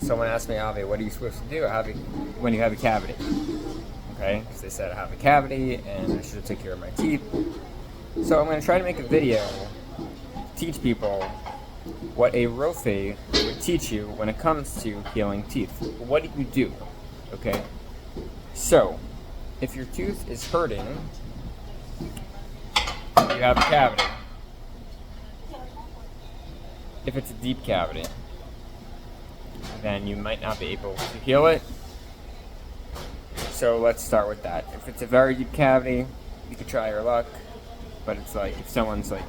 someone asked me, Avi, what are you supposed to do when you have a cavity? Okay, because they said I have a cavity and I should take care of my teeth. So I'm going to try to make a video, teach people what a Rofe would teach you when it comes to healing teeth. What do you do? Okay, so if your tooth is hurting, you have a cavity. If it's a deep cavity, then you might not be able to heal it. So let's start with that. If it's a very deep cavity, you could try your luck, but it's like if someone's like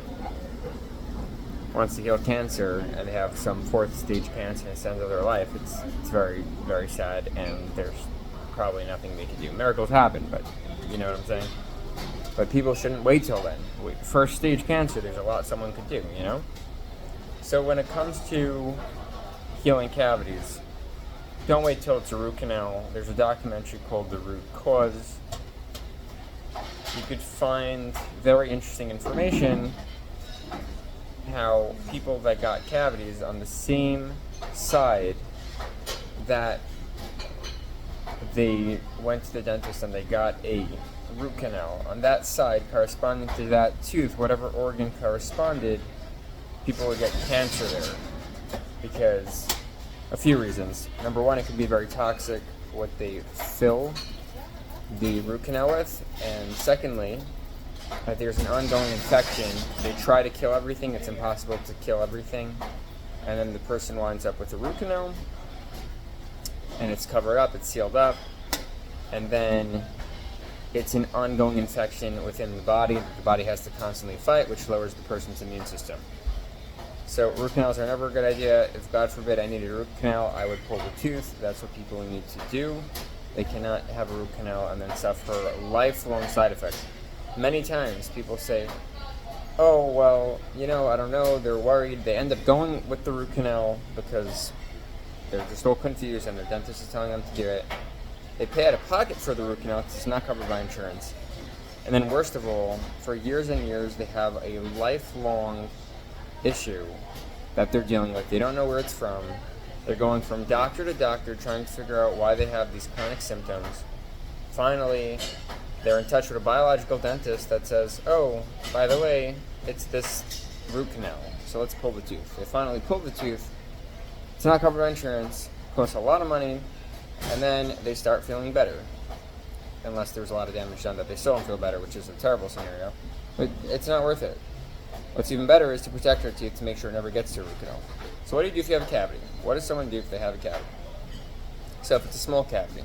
wants to heal cancer and they have some 4th stage cancer and it's the end of their life, it's very, very sad, and there's probably nothing they can do. Miracles happen, but you know what I'm saying? But people shouldn't wait till then. 1st stage cancer, there's a lot someone could do, you know? So when it comes to healing cavities, don't wait till it's a root canal. There's a documentary called The Root Cause. You could find very interesting information how people that got cavities on the same side that they went to the dentist and they got a root canal, on that side corresponding to that tooth, whatever organ corresponded, people would get cancer there because a few reasons. Number one, it could be very toxic what they fill the root canal with, and secondly, that there's an ongoing infection. They try to kill everything, it's impossible to kill everything, and then the person winds up with a root canal, and it's covered up, it's sealed up, and then it's an ongoing infection within the body that the body has to constantly fight, which lowers the person's immune system. So root canals are never a good idea. If God forbid I needed a root canal, I would pull the tooth. That's what people need to do. They cannot have a root canal and then suffer lifelong side effects. Many times people say, oh, well, you know, I don't know, they're worried. They end up going with the root canal because they're just all confused and their dentist is telling them to do it. They pay out of pocket for the root canal because it's not covered by insurance. And then worst of all, for years and years, they have a lifelong issue that they're dealing with. They don't know where it's from. They're going from doctor to doctor trying to figure out why they have these chronic symptoms. Finally, they're in touch with a biological dentist that says, oh, by the way, it's this root canal, so let's pull the tooth. They finally pull the tooth. It's not covered by insurance, costs a lot of money, and then they start feeling better. Unless there's a lot of damage done that they still don't feel better, which is a terrible scenario. But it's not worth it. What's even better is to protect your teeth to make sure it never gets to a root canal. So what do you do if you have a cavity? What does someone do if they have a cavity? So if it's a small cavity,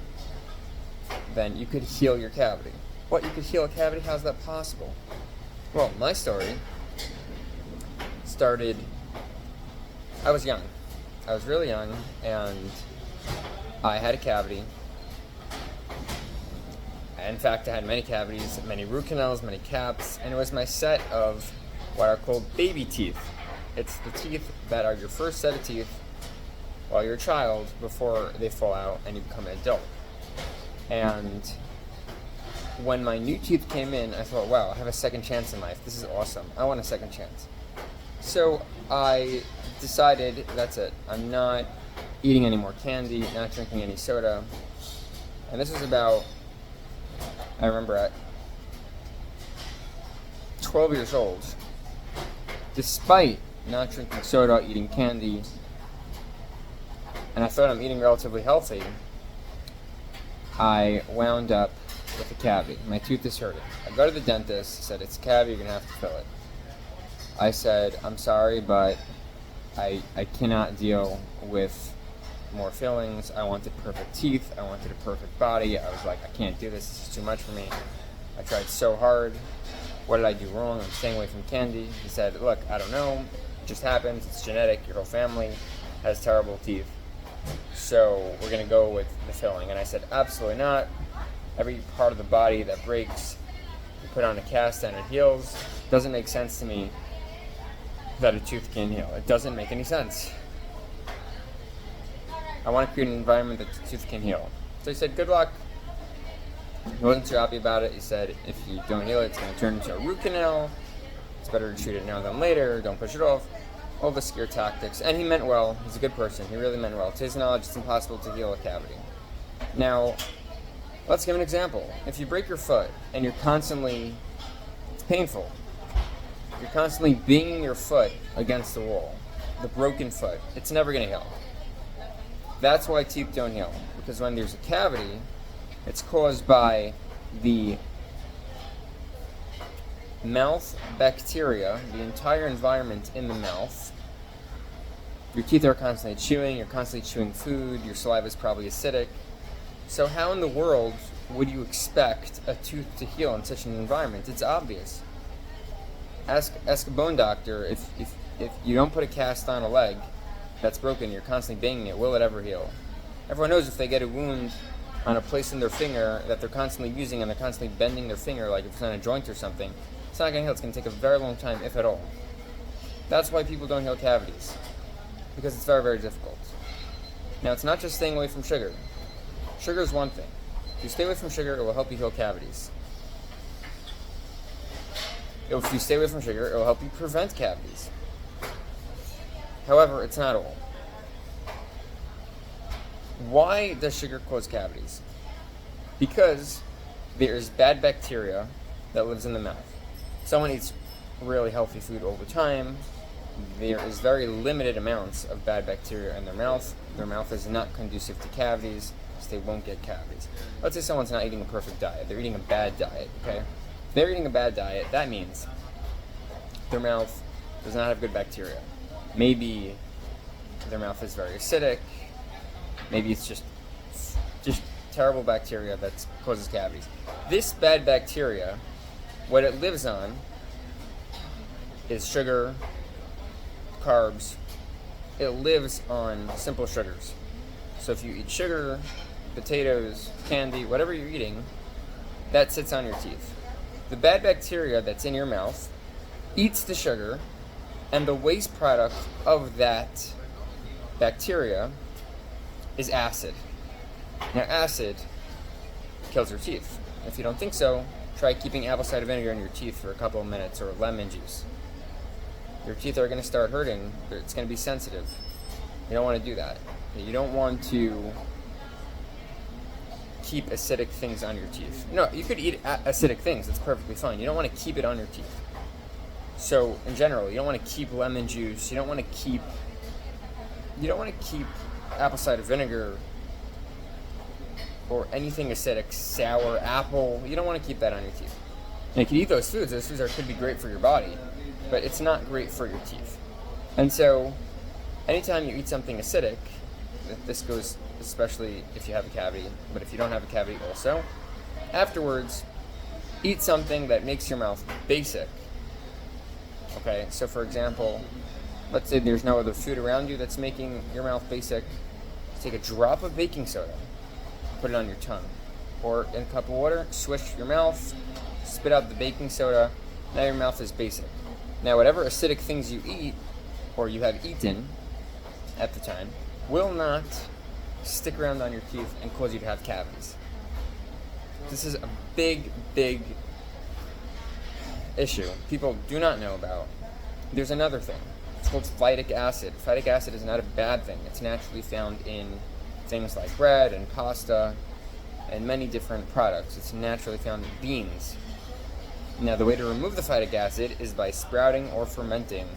then you could heal your cavity. What, you could heal a cavity? How's that possible? Well, my story started, I was young. I was really young, and I had a cavity. In fact, I had many cavities, many root canals, many caps, and it was my set of what are called baby teeth. It's the teeth that are your first set of teeth while you're a child before they fall out and you become an adult. And when my new teeth came in, I thought, wow, I have a second chance in life. This is awesome. I want a second chance. So I decided, that's it. I'm not eating any more candy, not drinking any soda. And this was about, I remember at 12 years old, despite not drinking soda, eating candy, and I thought I'm eating relatively healthy, I wound up with a cavity. My tooth is hurting. I go to the dentist, he said, it's a cavity, you're going to have to fill it. I said, I'm sorry, but I cannot deal with more fillings. I wanted perfect teeth. I wanted a perfect body. I was like, I can't do this. This is too much for me. I tried so hard. What did I do wrong? I'm staying away from candy. He said, look, I don't know. It just happens. It's genetic. Your whole family has terrible teeth. So we're going to go with the filling. And I said, absolutely not. Every part of the body that breaks, you put on a cast and it heals. Doesn't make sense to me that a tooth can heal. It doesn't make any sense. I want to create an environment that the tooth can heal. So he said, good luck. He wasn't too happy about it. He said, if you don't heal it, it's going to turn into a root canal. It's better to treat it now than later. Don't push it off. all the scare tactics, and he meant well. He's a good person. He really meant well. To his knowledge, it's impossible to heal a cavity. Now, let's give an example. If you break your foot and it's painful. You're constantly banging your foot against the wall. The broken foot. It's never going to heal. That's why teeth don't heal. Because when there's a cavity, it's caused by the mouth bacteria, the entire environment in the mouth. Your teeth are constantly chewing, you're constantly chewing food, your saliva is probably acidic. So how in the world would you expect a tooth to heal in such an environment? It's obvious. Ask a bone doctor if you don't put a cast on a leg that's broken, you're constantly banging it, will it ever heal? Everyone knows if they get a wound on a place in their finger that they're constantly using and they're constantly bending their finger, like if it's on a joint or something, it's not going to heal. It's going to take a very long time, if at all. That's why people don't heal cavities, because it's very, very difficult. Now, it's not just staying away from sugar. Sugar is one thing. If you stay away from sugar, it will help you heal cavities. If you stay away from sugar, it will help you prevent cavities. However, it's not all. Why does sugar cause cavities? Because there is bad bacteria that lives in the mouth. Someone eats really healthy food all the time. There is very limited amounts of bad bacteria in their mouth. Their mouth is not conducive to cavities, so they won't get cavities. Let's say someone's not eating a perfect diet. They're eating a bad diet, okay? If they're eating a bad diet, that means their mouth does not have good bacteria. Maybe their mouth is very acidic. Maybe it's just terrible bacteria that causes cavities. This bad bacteria, what it lives on is sugar, carbs. It lives on simple sugars. So if you eat sugar, potatoes, candy, whatever you're eating, that sits on your teeth. The bad bacteria that's in your mouth eats the sugar, and the waste product of that bacteria is acid. Now, acid kills your teeth. If you don't think so, try keeping apple cider vinegar in your teeth for a couple of minutes, or lemon juice. Your teeth are going to start hurting. It's going to be sensitive. You don't want to do that. You don't want to keep acidic things on your teeth. No, you could eat acidic things. That's perfectly fine. You don't want to keep it on your teeth. So, in general, you don't want to keep lemon juice. You don't want to keep apple cider vinegar or anything acidic, sour, apple. You don't want to keep that on your teeth. And you can eat those foods. Those foods could be great for your body, but it's not great for your teeth. And so, anytime you eat something acidic, this goes especially if you have a cavity, but if you don't have a cavity also, afterwards, eat something that makes your mouth basic. Okay, so for example, let's say there's no other food around you that's making your mouth basic. Take a drop of baking soda, put it on your tongue, or in a cup of water, swish your mouth, spit out the baking soda, now your mouth is basic. Now whatever acidic things you eat, or you have eaten at the time, will not stick around on your teeth and cause you to have cavities. This is a big, big issue people do not know about. There's another thing. It's called phytic acid. Phytic acid is not a bad thing. It's naturally found in things like bread and pasta and many different products. It's naturally found in beans. Now, the way to remove the phytic acid is by sprouting or fermenting.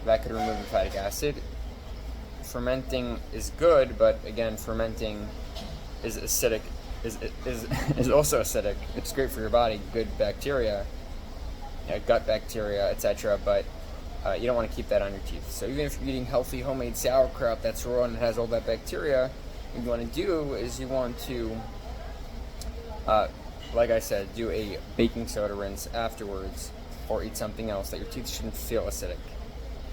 That could remove the phytic acid. Fermenting is good, but again, fermenting is acidic. Is also acidic. It's great for your body, good bacteria, gut bacteria, etc. But you don't want to keep that on your teeth. So even if you're eating healthy homemade sauerkraut that's raw and has all that bacteria, what you want to do is you want to, like I said, do a baking soda rinse afterwards, or eat something else that your teeth shouldn't feel acidic.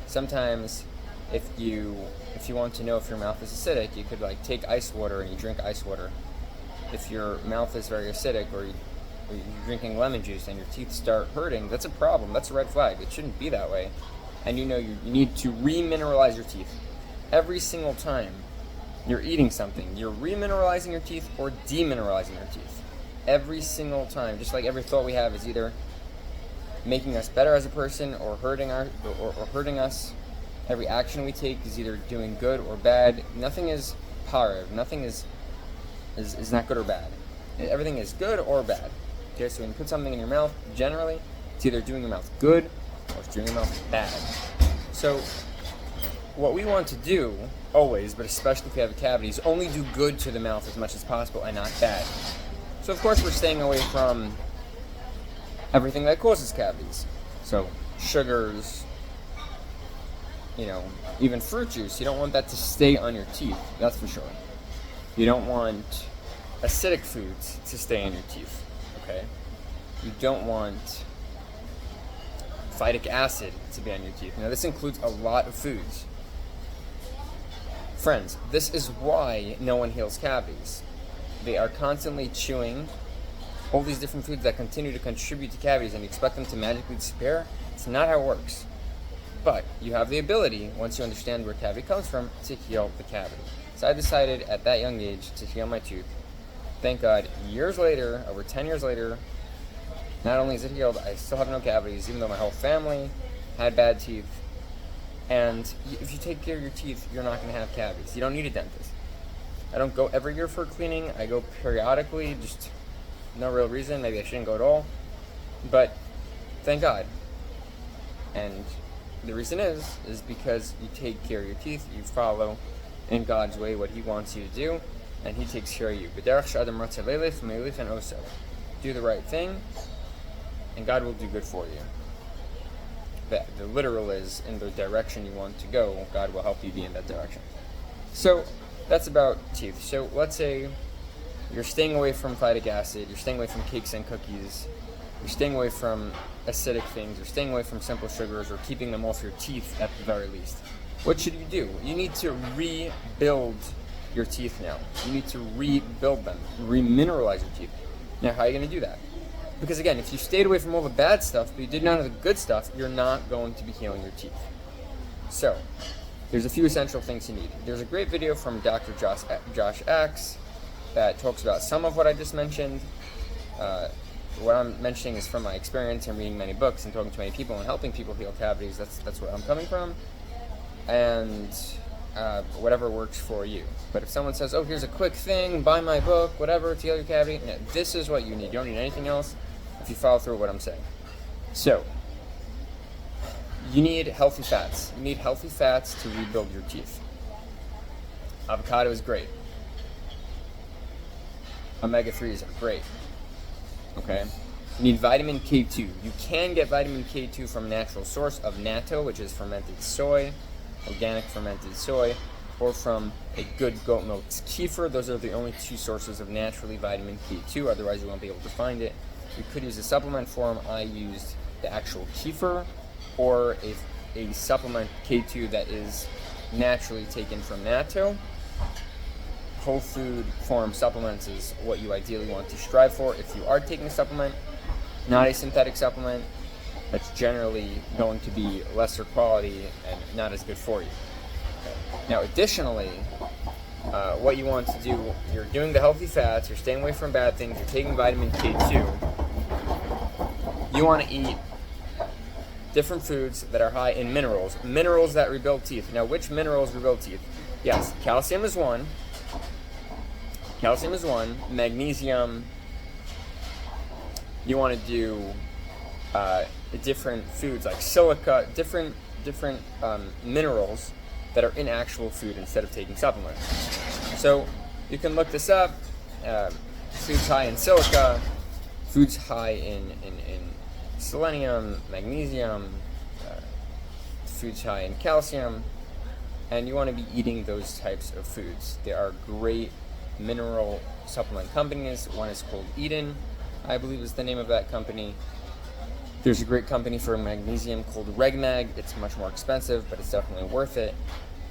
Sometimes, if you want to know if your mouth is acidic, you could take ice water and you drink ice water. If your mouth is very acidic, or you're drinking lemon juice and your teeth start hurting, that's a problem. That's a red flag. It shouldn't be that way. And you need to remineralize your teeth. Every single time you're eating something, you're remineralizing your teeth or demineralizing your teeth. Every single time. Just like every thought we have is either making us better as a person or hurting us. Every action we take is either doing good or bad. Nothing is parav. Nothing is not good or bad. Everything is good or bad. Okay, so when you put something in your mouth, generally, it's either doing your mouth good or it's doing your mouth bad. So what we want to do, always, but especially if you have a cavity, is only do good to the mouth as much as possible and not bad. So of course we're staying away from everything that causes cavities. So sugars, even fruit juice, you don't want that to stay on your teeth, that's for sure. You don't want acidic foods to stay in your teeth, okay? You don't want phytic acid to be on your teeth. Now this includes a lot of foods. Friends, this is why no one heals cavities. They are constantly chewing all these different foods that continue to contribute to cavities, and you expect them to magically disappear. It's not how it works. But you have the ability, once you understand where cavity comes from, to heal the cavity. So I decided at that young age to heal my tooth. Thank God, years later, over 10 years later, not only is it healed, I still have no cavities, even though my whole family had bad teeth. And if you take care of your teeth, you're not going to have cavities. You don't need a dentist. I don't go every year for cleaning. I go periodically, just no real reason. Maybe I shouldn't go at all. But thank God. And the reason is because you take care of your teeth, you follow in God's way what He wants you to do, and He takes care of you. Do the right thing, and God will do good for you. The literal is, in the direction you want to go, God will help you be in that direction. So that's about teeth. So let's say you're staying away from phytic acid, you're staying away from cakes and cookies, you're staying away from acidic things, you're staying away from simple sugars, or keeping them off your teeth at the very least. What should you do? You need to rebuild your teeth now. You need to rebuild them, remineralize your teeth. Now, how are you going to do that? Because again, if you stayed away from all the bad stuff, but you did none of the good stuff, you're not going to be healing your teeth. So, there's a few essential things you need. There's a great video from Dr. Josh Axe that talks about some of what I just mentioned. What I'm mentioning is from my experience and reading many books and talking to many people and helping people heal cavities. That's where I'm coming from. And whatever works for you. But if someone says, oh, here's a quick thing, buy my book, whatever, to heal your cavity, no, this is what you need. You don't need anything else if you follow through what I'm saying. So, you need healthy fats. You need healthy fats to rebuild your teeth. Avocado is great. Omega-3s are great. Okay? You need vitamin K2. You can get vitamin K2 from a natural source of natto, which is fermented soy, organic fermented soy, or from a good goat milk kefir. Those are the only two sources of naturally vitamin K2, otherwise you won't be able to find it. You could use a supplement form. I used the actual kefir, or a supplement K2 that is naturally taken from natto. Whole food form supplements is what you ideally want to strive for if you are taking a supplement, not a synthetic supplement. That's generally going to be lesser quality and not as good for you. Okay. Now, additionally, what you want to do, you're doing the healthy fats, you're staying away from bad things, you're taking vitamin K2. You want to eat different foods that are high in minerals that rebuild teeth. Now, which minerals rebuild teeth? Yes, calcium is one. Magnesium. You want to do different foods like silica, different minerals that are in actual food instead of taking supplements. So you can look this up. Foods high in silica, foods high in selenium, magnesium, foods high in calcium, and you want to be eating those types of foods. There are great mineral supplement companies. One is called Eden, I believe is the name of that company. There's a great company for magnesium called Regmag. It's much more expensive, but it's definitely worth it.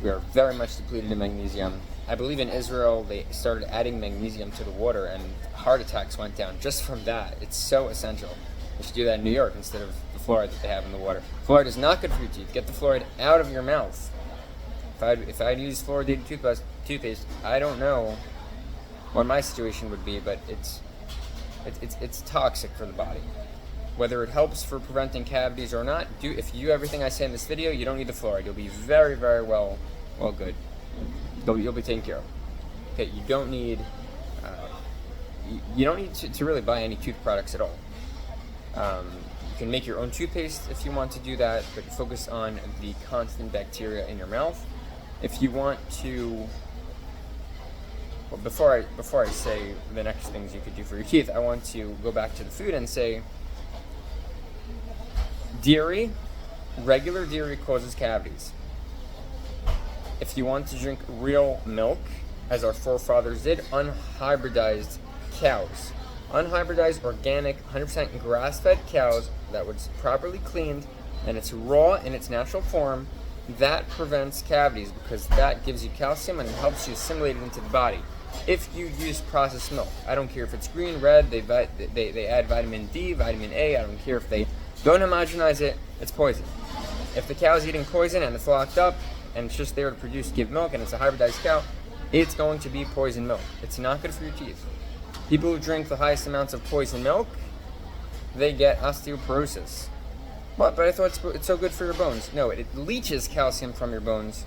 We are very much depleted in magnesium. I believe in Israel they started adding magnesium to the water and heart attacks went down just from that. It's so essential. They should do that in New York instead of the fluoride that they have in the water. Fluoride is not good for your teeth. Get the fluoride out of your mouth. If I'd use fluoridated toothpaste, I don't know what my situation would be, but it's toxic for the body. whether it helps for preventing cavities or not, if you do everything I say in this video, you don't need the fluoride. You'll be very, very well good. You'll be taken care of. Okay, you don't need to really buy any tooth products at all. You can make your own toothpaste if you want to do that, but focus on the constant bacteria in your mouth. If you want to, well, before I say the next things you could do for your teeth, I want to go back to the food and say, dairy, regular dairy causes cavities. If you want to drink real milk, as our forefathers did, unhybridized cows. Unhybridized, organic, 100% grass-fed cows that was properly cleaned and it's raw in its natural form, that prevents cavities because that gives you calcium and it helps you assimilate it into the body. If you use processed milk, I don't care if it's green, red, they add vitamin D, vitamin A, I don't care if they don't homogenize it, it's poison. If the cow's eating poison and it's locked up and it's just there to give milk and it's a hybridized cow, it's going to be poison milk. It's not good for your teeth. People who drink the highest amounts of poison milk, they get osteoporosis. But I thought it's so good for your bones. No, it leaches calcium from your bones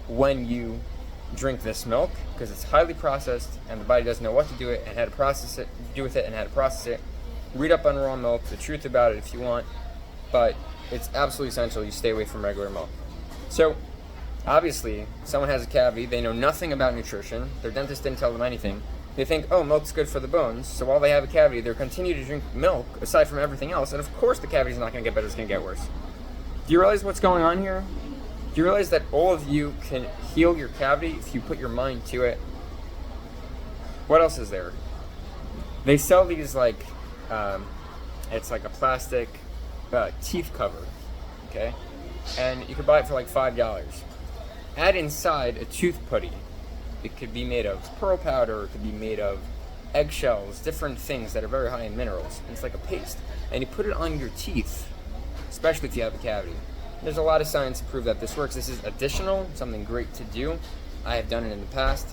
when you drink this milk because it's highly processed and the body doesn't know what to do with it and how to process it. Read up on raw milk, the truth about it if you want, but it's absolutely essential you stay away from regular milk. So, obviously, someone has a cavity, they know nothing about nutrition, their dentist didn't tell them anything. They think, oh, milk's good for the bones, so while they have a cavity, they'll continue to drink milk, aside from everything else, and of course the cavity's not going to get better, it's going to get worse. Do you realize what's going on here? Do you realize that all of you can heal your cavity if you put your mind to it? What else is there? They sell these it's like a plastic teeth cover, okay? And you can buy it for like $5. Add inside a tooth putty. It could be made of pearl powder, it could be made of eggshells, different things that are very high in minerals. And it's like a paste. And you put it on your teeth, especially if you have a cavity. There's a lot of science to prove that this works. This is additional, something great to do. I have done it in the past.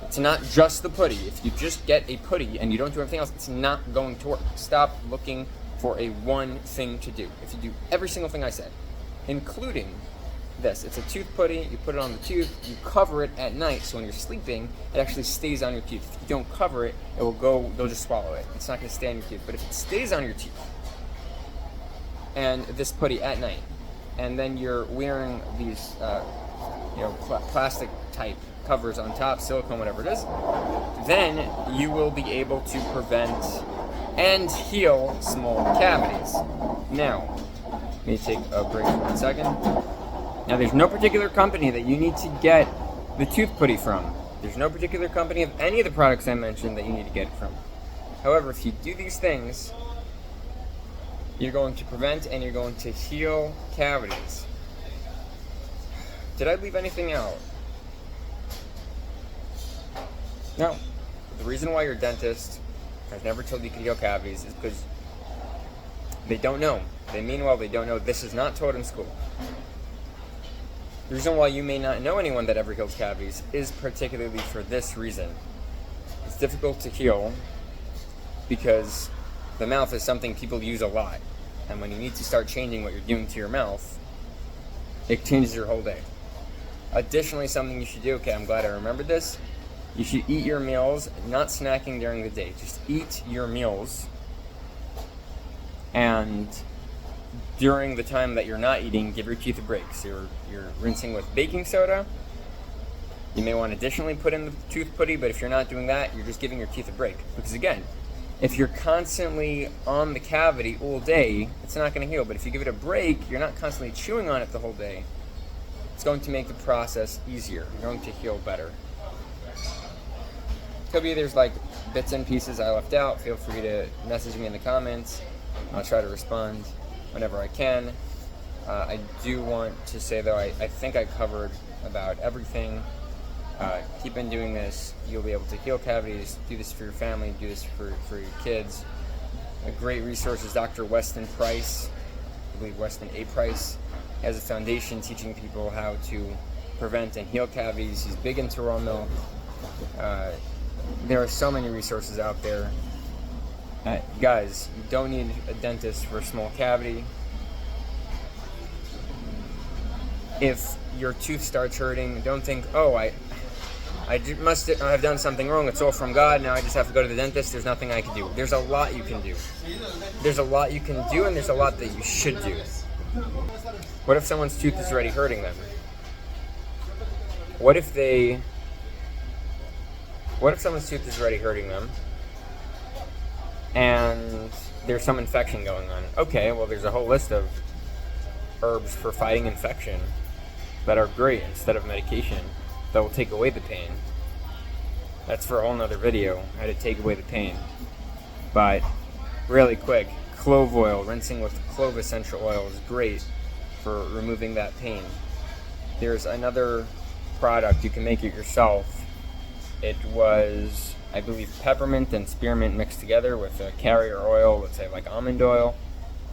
It's not just the putty. If you just get a putty and you don't do everything else, it's not going to work. Stop looking for a one thing to do. If you do every single thing I said, including this. It's a tooth putty, you put it on the tooth, you cover it at night, so when you're sleeping, it actually stays on your teeth. If you don't cover it, they'll just swallow it. It's not going to stay on your teeth. But if it stays on your teeth, and this putty at night, and then you're wearing these, plastic type covers on top, silicone, whatever it is, then you will be able to prevent and heal small cavities. Now, let me take a break for 1 second. Now, there's no particular company that you need to get the tooth putty from. There's no particular company of any of the products I mentioned that you need to get it from. However, if you do these things, you're going to prevent and you're going to heal cavities. Did I leave anything out? No. The reason why your dentist has never told you could heal cavities is because they don't know. They mean well, they don't know. This is not taught in school. The reason why you may not know anyone that ever heals cavities is particularly for this reason. It's difficult to heal because the mouth is something people use a lot. And when you need to start changing what you're doing to your mouth, it changes your whole day. Additionally, something you should do, okay, I'm glad I remembered this, you should eat your meals, not snacking during the day. Just eat your meals, and during the time that you're not eating, give your teeth a break. So you're rinsing with baking soda. You may want to additionally put in the tooth putty, but if you're not doing that, you're just giving your teeth a break. Because again, if you're constantly on the cavity all day, it's not going to heal. But if you give it a break, you're not constantly chewing on it the whole day, it's going to make the process easier. You're going to heal better. Could be there's like bits and pieces I left out. Feel free to message me in the comments. I'll try to respond whenever I can. I do want to say though, I think I covered about everything. Keep on doing this. You'll be able to heal cavities. Do this for your family. Do this for your kids. A great resource is Dr. Weston Price. I believe Weston A. Price. He has a foundation teaching people how to prevent and heal cavities. He's big into raw milk. There are so many resources out there. Guys, you don't need a dentist for a small cavity. If your tooth starts hurting, don't think, oh, I must have done something wrong. It's all from God. Now I just have to go to the dentist. There's nothing I can do. There's a lot you can do. There's a lot you can do, and there's a lot that you should do. What if someone's tooth is already hurting them? What if someone's tooth is already hurting them, and there's some infection going on? Okay, well, there's a whole list of herbs for fighting infection that are great instead of medication that will take away the pain. That's for a whole nother video, how to take away the pain. But really quick, clove oil, rinsing with clove essential oil is great for removing that pain. There's another product, you can make it yourself. It was, I believe, peppermint and spearmint mixed together with a carrier oil, let's say like almond oil,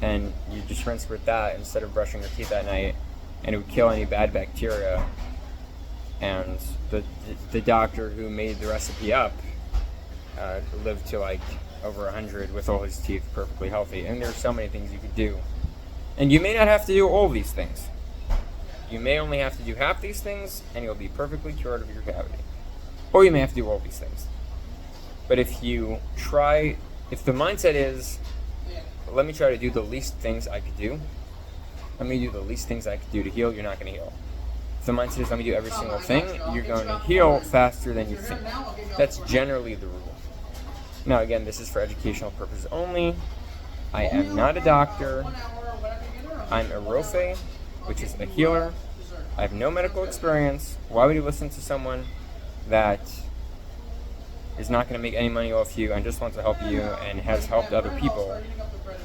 and you just rinse with that instead of brushing your teeth at night, and it would kill any bad bacteria. And the doctor who made the recipe up lived to like over 100 with all his teeth perfectly healthy. And there's so many things you could do. And you may not have to do all these things. You may only have to do half these things, and you'll be perfectly cured of your cavity. Or you may have to do all these things. But if the mindset is, let me try to do the least things I could do, let me do the least things I could do to heal, you're not going to heal. If the mindset is, let me do every single thing, you're going to heal faster than you think. That's generally the rule. Now again, this is for educational purposes only. I am not a doctor. I'm a rofe, which is a healer. I have no medical experience. Why would you listen to someone that is not going to make any money off you and just wants to help you and has helped other people?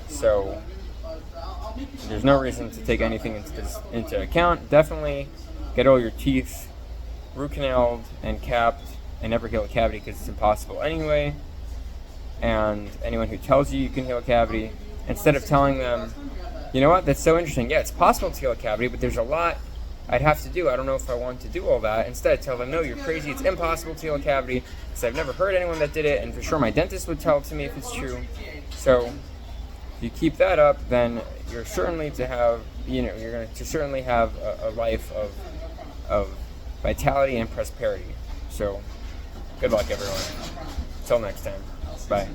So there's no reason to take anything into account. Definitely get all your teeth root canaled and capped and never heal a cavity, because it's impossible anyway. And anyone who tells you can heal a cavity, instead of telling them, you know what, that's so interesting, yeah, it's possible to heal a cavity, but there's a lot I'd have to do. I don't know if I want to do all that. Instead, tell them, no, you're crazy. It's impossible to heal a cavity, because I've never heard anyone that did it, and for sure my dentist would tell it to me if it's true. So if you keep that up, then you're certainly to have, you're going to certainly have a life of vitality and prosperity. So good luck, everyone. Until next time. Bye.